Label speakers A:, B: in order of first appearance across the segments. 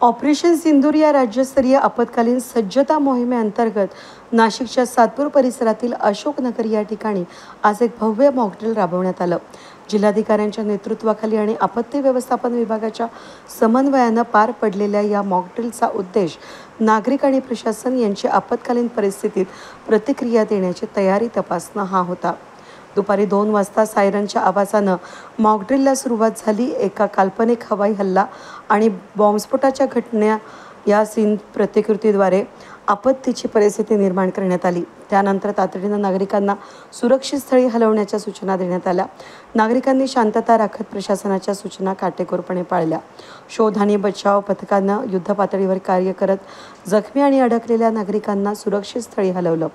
A: Operation सिंदूर या राज्यस्तरीय आपत्कालीन सज्जता मोहिमेअंतर्गत नाशिकच्या सातपूर परिसरातील अशोकनगर या ठिकाणी आज एक भव्य मॉकड्रिल राबवण्यात आलं। जिल्हाधिकाऱ्यांच्या नेतृत्वाखाली आणि आपत्ती व्यवस्थापन विभागाच्या समन्वयानं पार पडलेल्या या मॉकड्रिलचा उद्देश नागरिक आणि प्रशासन यांची आपत्कालीन परिस्थितीत प्रतिक्रिया देण्याची तयारी तपासणं हा होता। दुपारी 2 वाजता सायरनच्या आवाजानं मॉकड्रिलला सुरुवात झाली। एका काल्पनिक हवाई हल्ला आणि बॉम्बस्फोटाच्या घटना या सीन प्रतिकृतीद्वारे आपत्तीची परिस्थिती निर्माण करण्यात आली। त्यानंतर तातडीनं नागरिकांना सुरक्षित स्थळी हलवण्याच्या सूचना देण्यात आल्या। नागरिकांनी शांतता राखत प्रशासनाच्या सूचना काटेकोरपणे पाळल्या। शोध आणि बचाव पथकानं युद्धपातळीवर कार्य करत जखमी आणि अडकलेल्या नागरिकांना सुरक्षित स्थळी हलवलं।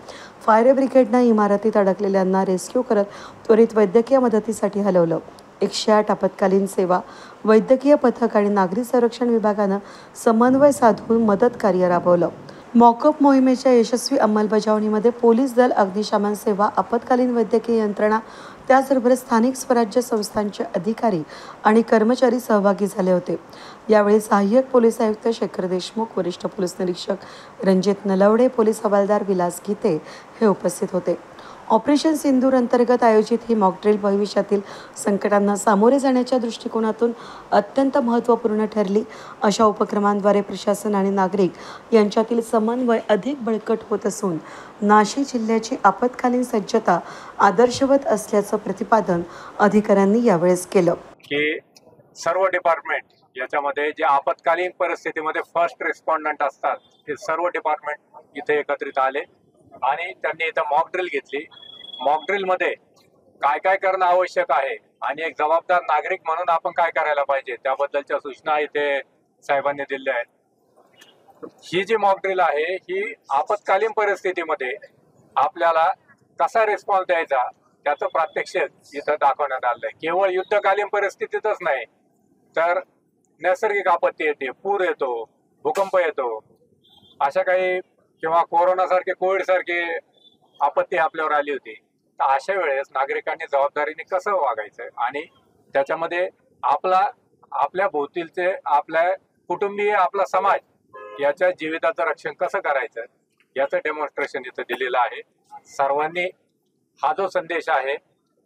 A: फायर ब्रिगेडनं इमारतीत अडकलेल्यांना रेस्क्यू करत त्वरित वैद्यकीय मदतीसाठी हलवलं। 108 आपत्कालीन सेवा, वैद्यकीय पथक आणि नागरी संरक्षण विभागानं समन्वय साधून मदत कार्य राबवलं। मॉकअप मोहिमेच्या यशस्वी अंमलबजावणीमध्ये पोलीस दल, अग्निशमन सेवा, आपत्कालीन वैद्यकीय यंत्रणा, त्याचबरोबर स्थानिक स्वराज्य संस्थांचे अधिकारी आणि कर्मचारी सहभागी झाले होते। यावेळी सहाय्यक पोलीस आयुक्त शेखर देशमुख, वरिष्ठ पोलीस निरीक्षक रणजित नलवडे, पोलीस हवालदार विलास गीते हे उपस्थित होते। ऑपरेशन सिंदूर अंतर्गत आयोजित ही मॉकड्रिल भविष्यातील संकटांना सामोरे जाण्याच्या दृष्टिकोनातून अत्यंत महत्त्वपूर्ण ठरली। अशा उपक्रमांद्वारे प्रशासन आणि नागरिक यांच्यातील समन्वय अधिक बळकट होत असून नाशिक जिल्ह्याची आपत्कालीन सज्जता आदर्शवत असल्याचं प्रतिपादन अधिकाऱ्यांनी यावेळेस केलं।
B: की सर्व डिपार्टमेंट याच्यामध्ये जे आपत्कालीन परिस्थितीमध्ये फर्स्ट रिस्पॉन्डंट असतात ते सर्व डिपार्टमेंट इथे एकत्रित आले आणि त्यांनी इथं मॉक ड्रिल घेतली। मॉक ड्रिल मध्ये काय काय करणं आवश्यक आहे आणि एक जबाबदार नागरिक म्हणून आपण काय करायला पाहिजे त्याबद्दलच्या सूचना इथे साहेबांनी दिल्या आहेत। ही जी मॉक ड्रिल आहे ही आपत्कालीन परिस्थितीमध्ये आपल्याला कसा रिस्पॉन्स द्यायचा त्याचं प्रात्यक्षिक इथं दाखवण्यात आलंय। केवळ युद्धकालीन परिस्थितीतच नाही तर नैसर्गिक आपत्ती येते, पूर येतो, भूकंप येतो, अशा काही किंवा कोरोना सारखे कोविड सारखे आपत्ती आपल्यावर आली होती, तर अशा वेळेस नागरिकांनी जबाबदारीने कसं वागायचं आणि त्याच्यामध्ये आपल्या भोवतीलचे, आपल्या कुटुंबीय, आपला समाज याच्या जीविताचं रक्षण कसं करायचं याचं डेमॉन्स्ट्रेशन इथं दिलेलं आहे। सर्वांनी हा जो संदेश आहे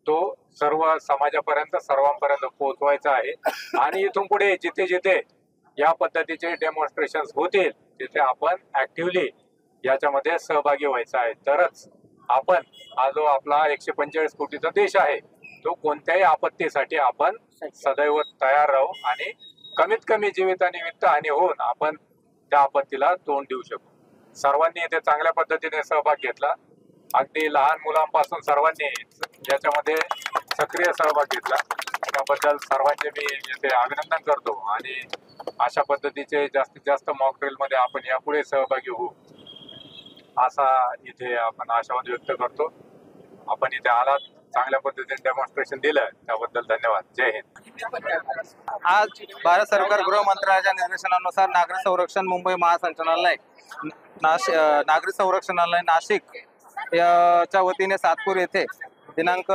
B: तो सर्व समाजापर्यंत, सर्वांपर्यंत पोहोचवायचा आहे आणि इथून पुढे जिथे जिथे या पद्धतीचे डेमॉन्स्ट्रेशन होतील तिथे आपण ऍक्टिव्हली याच्यामध्ये सहभागी व्हायचं आहे। तरच आपण हा जो आपला 145 कोटीचा देश आहे तो कोणत्याही आपत्तीसाठी आपण सदैव तयार राहू आणि कमीत कमी जीवितहानी हानी होऊन आपण त्या आपत्तीला तोंड देऊ शकू। सर्वांनी इथे चांगल्या पद्धतीने सहभाग घेतला, अगदी लहान मुलांपासून सर्वांनी याच्यामध्ये सक्रिय सहभाग घेतला, त्याबद्दल सर्वांचे मी इथे अभिनंदन करतो आणि अशा पद्धतीचे जास्तीत जास्त मॉक ड्रिल मध्ये आपण यापुढे सहभागी होऊ असा इथे आपण आशावाद व्यक्त करतो। आपण इथे आलात, चांगल्या पद्धतीने डेमॉन्स्ट्रेशन दिलं त्याबद्दल धन्यवाद। जय हिंद।
C: आज भारत सरकार गृह मंत्रालयाच्या निर्देशनानुसार नागरी संरक्षण मुंबई महासंचालनालय नागरी संरक्षणालय नाशिक याच्या वतीने सातपूर येथे दिनांक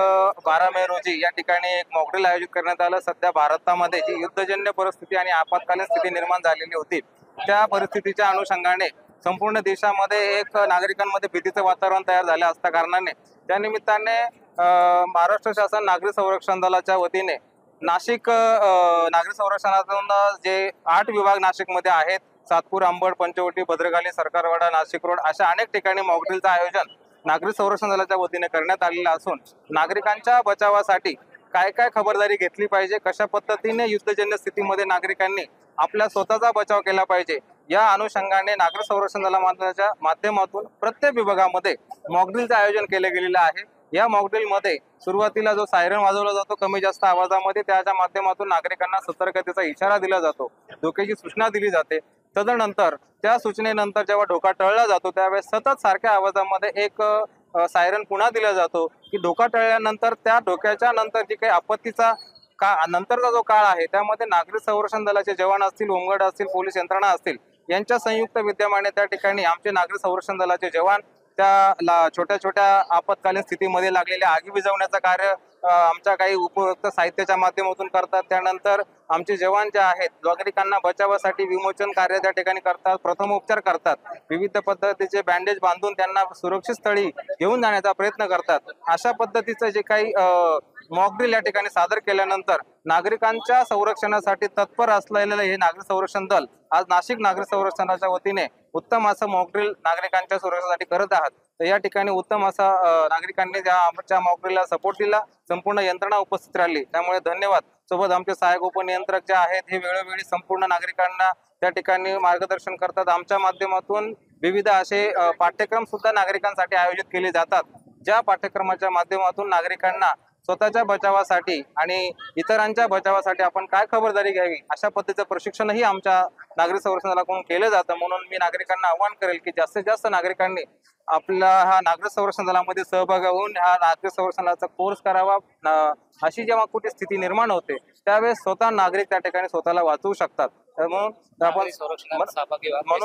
C: 12 मे रोजी या ठिकाणी एक मॉकड्रिल आयोजित करण्यात आलं। सध्या भारतामध्ये जी युद्धजन्य परिस्थिती आणि आपत्कालीन स्थिती निर्माण झालेली होती त्या परिस्थितीच्या अनुषंगाने संपूर्ण देशामध्ये एक नागरिकांमध्ये भीतीचं वातावरण तयार झालं असता कारणाने त्या निमित्ताने महाराष्ट्र शासन नागरी संरक्षण दलाच्या वतीने नाशिक नागरी संरक्षणातून जे 8 विभाग नाशिकमध्ये आहेत, सातपूर, अंबड, पंचवटी, भद्रकाली, सरकारवाडा, नाशिक रोड अशा अनेक ठिकाणी मॉकड्रिलचं आयोजन नागरी संरक्षण दलाच्या वतीने करण्यात आलेलं असून नागरिकांच्या बचावासाठी काय काय खबरदारी घेतली पाहिजे, कशा पद्धतीने युद्धजन्य स्थितीमध्ये नागरिकांनी आपला स्वतःचा बचाव केला पाहिजे या अनुषंगाने नागरी संरक्षण दलाच्या माध्यमातून प्रत्येक विभागामध्ये मॉकड्रिलचं आयोजन केले गेलेलं आहे। या मॉकड्रिल मध्ये सुरुवातीला जो सायरन वाजवला जातो कमी जास्त आवाजामध्ये, त्याच्या माध्यमातून नागरिकांना सतर्कतेचा इशारा दिला जातो, धोक्याची सूचना दिली जाते। तदनंतर त्या सूचनेनंतर जेव्हा धोका टळला जातो त्यावेळेस सतत सारख्या आवाजामध्ये एक सायरन पुन्हा दिला जातो की धोका टळल्यानंतर त्या धोक्याच्या नंतर जी काही आपत्तीचा नंतरचा जो काळ आहे त्यामध्ये नागरी संरक्षण दलाचे जवान असतील, होमगार्ड असतील, पोलीस यंत्रणा असतील यांच्या संयुक्त विद्यमाने त्या ठिकाणी आमचे नागरी संरक्षण दलाचे जवान त्या छोट्या छोट्या आपत्कालीन स्थितीमध्ये लागलेल्या आगी विझवण्याचं कार्य आमच्या काही उपयुक्त साहित्याच्या माध्यमातून करतात. त्यानंतर आमचे जवान जे आहेत नागरिकांना बचावासाठी विमोचन कार्य त्या ठिकाणी करतात, प्रथमोपचार करतात, विविध पद्धतीचे बँडेज बांधून त्यांना सुरक्षित स्थळी घेऊन जाण्याचा प्रयत्न करतात. अशा पद्धतीचं जे काही मॉक ड्रिल या ठिकाणी सादर केल्यानंतर नागरिकांच्या संरक्षणासाठी तत्पर असलेलं हे नागरिक संरक्षण दल आज नाशिक नागरिक संरक्षणाच्या वतीने उत्तम असं मॉक ड्रिल नागरिकांच्या सुरक्षेसाठी करत आहात. तर या ठिकाणी उत्तम असा नागरिकांनी आमच्या मॉक ड्रिलला सपोर्ट दिला, संपूर्ण यंत्रणा उपस्थित राहिली, त्यामुळे धन्यवाद. सोबत आमचे सहाय्यक उपनियंत्रक जे आहेत हे वेळोवेळी संपूर्ण नागरिकांना त्या ठिकाणी मार्गदर्शन करतात. आमच्या माध्यमातून विविध असे पाठ्यक्रम सुद्धा नागरिकांसाठी आयोजित केले जातात, ज्या पाठ्यक्रमाच्या माध्यमातून नागरिकांना स्वतःच्या बचावासाठी आणि इतरांच्या बचावासाठी आपण काय खबरदारी घ्यावी अशा पद्धतीचं प्रशिक्षणही आमच्या नागरिक संरक्षण दलाकडून केलं जातं. म्हणून मी नागरिकांना आवाहन करेल की जास्तीत जास्त नागरिकांनी आपला हा नागरिक संरक्षण दलामध्ये सहभागी होऊन हा नागरिक संरक्षण दलाचा कोर्स करावा. अशी जेव्हा कुठे स्थिती निर्माण होते त्यावेळेस स्वतः नागरिक त्या ठिकाणी स्वतःला वाचवू शकतात. म्हणून आपण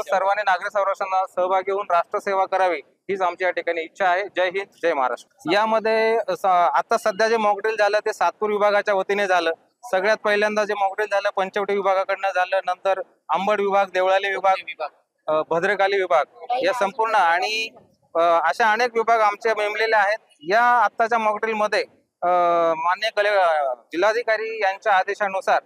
C: सर्वांनी नागरिक संरक्षणात सहभागी होऊन राष्ट्रसेवा करावी हीच आमची या ठिकाणी इच्छा आहे. जय हिंद, जय महाराष्ट्र. यामध्ये आता सध्या जे मॉक ड्रिल झालं ते सातपूर विभागाच्या वतीने झालं. सगळ्यात पहिल्यांदा जे मॉक ड्रिल झालं पंचवटी विभागाकडनं झालं, नंतर अंबड विभाग, देवळाली विभाग, भद्रकाली विभाग या संपूर्ण आणि अशा अनेक विभाग आमचे नेमलेले आहेत. या आत्ताच्या मॉक ड्रिल मध्ये मान्य जिल्हाधिकारी यांच्या आदेशानुसार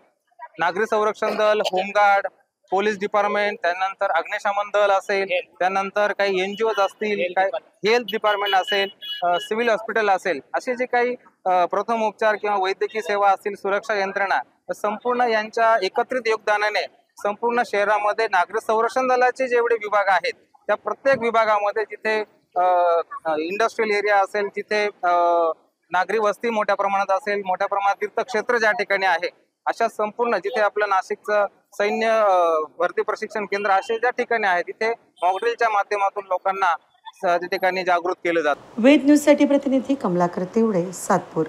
C: नागरिक संरक्षण दल, होमगार्ड, पोलीस डिपार्टमेंट, त्यानंतर अग्निशमन दल असेल, त्यानंतर काही NGO असतील, काही हेल्थ डिपार्टमेंट असेल, सिव्हिल हॉस्पिटल असेल, असे जे काही प्रथम उपचार किंवा वैद्यकीय सेवा असतील, सुरक्षा यंत्रणा, संपूर्ण यांच्या एकत्रित योगदानाने संपूर्ण शहरामध्ये नागरिक संरक्षण दलाचे जेवढे विभाग आहेत त्या प्रत्येक विभागामध्ये जिथे इंडस्ट्रियल एरिया असेल, जिथे नागरी वस्ती मोठ्या प्रमाणात असेल, मोठ्या प्रमाणात तीर्थक्षेत्र ज्या ठिकाणी आहे, अशा संपूर्ण जिथे आपलं नाशिकचं सैन्य भरती प्रशिक्षण केंद्र असे ज्या ठिकाणी आहे तिथे मॉक ड्रिलच्या माध्यमातून लोकांना त्या ठिकाणी जागृत केलं जातं.
A: वेद न्यूजसाठी प्रतिनिधी कमलाकर तेवडे, सातपूर.